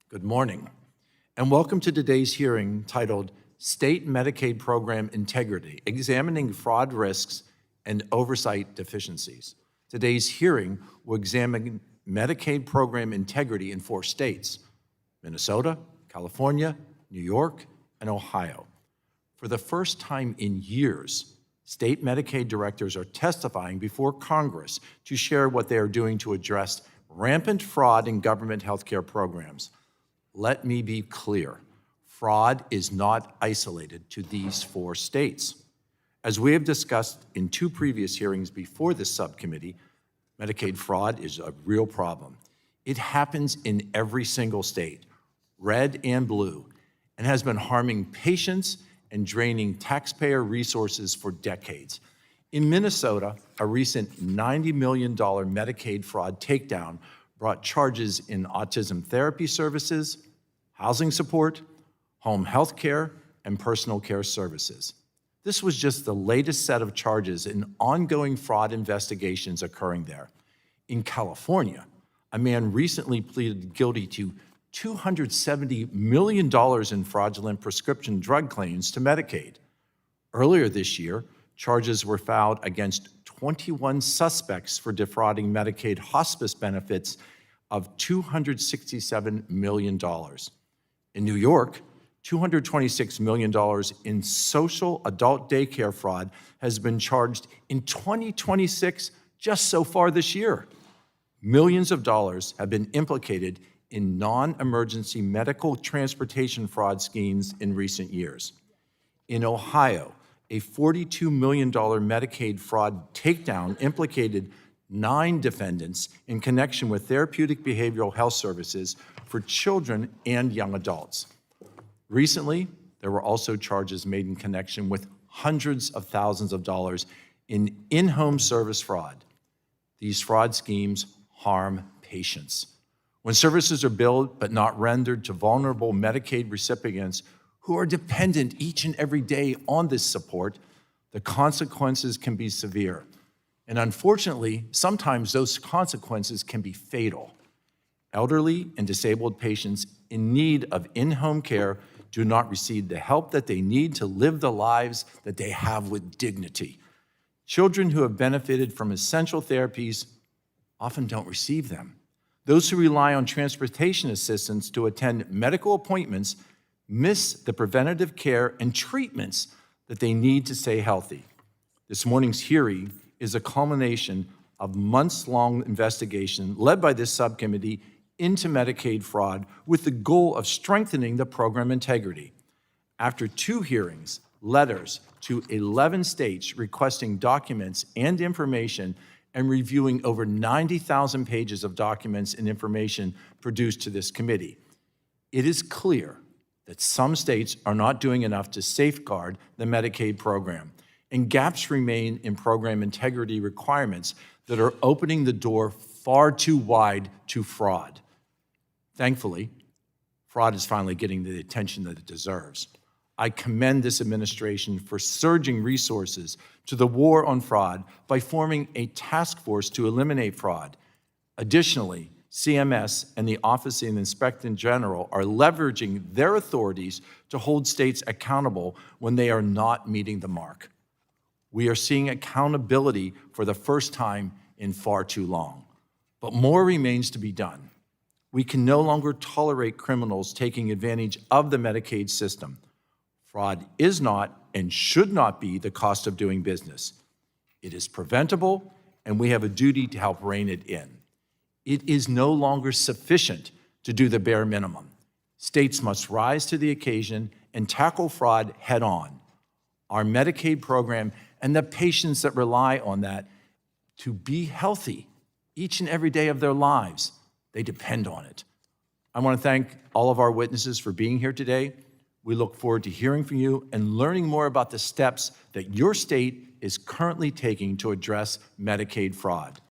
Good morning, and welcome to today's hearing titled State Medicaid Program Integrity, Examining Fraud Risks and Oversight Deficiencies. Today's hearing will examine Medicaid program integrity in 4 states: Minnesota, California, New York, and Ohio. For the first time in years, state Medicaid directors are testifying before Congress to share what they are doing to address rampant fraud in government healthcare programs. Let me be clear, fraud is not isolated to these 4 states. As we have discussed in 2 previous hearings before this subcommittee, Medicaid fraud is a real problem. It happens in every single state, red and blue, and has been harming patients and draining taxpayer resources for decades. In Minnesota, a recent $90 million Medicaid fraud takedown brought charges in autism therapy services, housing support, home health care, and personal care services. This was just the latest set of charges in ongoing fraud investigations occurring there. In California, a man recently pleaded guilty to $270 million in fraudulent prescription drug claims to Medicaid. Earlier this year, charges were filed against 21 suspects for defrauding Medicaid hospice benefits of $267 million. In New York, $226 million in social adult daycare fraud has been charged in 2026 just so far this year. Millions of dollars have been implicated in non-emergency medical transportation fraud schemes in recent years. In Ohio, a $42 million Medicaid fraud takedown implicated 9 defendants in connection with therapeutic behavioral health services for children and young adults. Recently, there were also charges made in connection with hundreds of thousands of dollars in in-home service fraud. These fraud schemes harm patients. When services are billed but not rendered to vulnerable Medicaid recipients who are dependent each and every day on this support, the consequences can be severe. And unfortunately, sometimes those consequences can be fatal. Elderly and disabled patients in need of in-home care do not receive the help that they need to live the lives that they have with dignity. Children who have benefited from essential therapies often don't receive them. Those who rely on transportation assistance to attend medical appointments miss the preventative care and treatments that they need to stay healthy. This morning's hearing is a culmination of months-long investigation led by this subcommittee into Medicaid fraud with the goal of strengthening the program integrity. After 2 hearings, letters to 11 states requesting documents and information, and reviewing over 90,000 pages of documents and information produced to this committee, it is clear that some states are not doing enough to safeguard the Medicaid program, and gaps remain in program integrity requirements that are opening the door far too wide to fraud. Thankfully, fraud is finally getting the attention that it deserves. I commend this administration for surging resources to the war on fraud by forming a task force to eliminate fraud. Additionally, CMS and the Office of the Inspector General are leveraging their authorities to hold states accountable when they are not meeting the mark. We are seeing accountability for the first time in far too long, but more remains to be done. We can no longer tolerate criminals taking advantage of the Medicaid system. Fraud is not and should not be the cost of doing business. It is preventable, and we have a duty to help rein it in. It is no longer sufficient to do the bare minimum. States must rise to the occasion and tackle fraud head on. Our Medicaid program and the patients that rely on that to be healthy each and every day of their lives, they depend on it. I want to thank all of our witnesses for being here today. We look forward to hearing from you and learning more about the steps that your state is currently taking to address Medicaid fraud.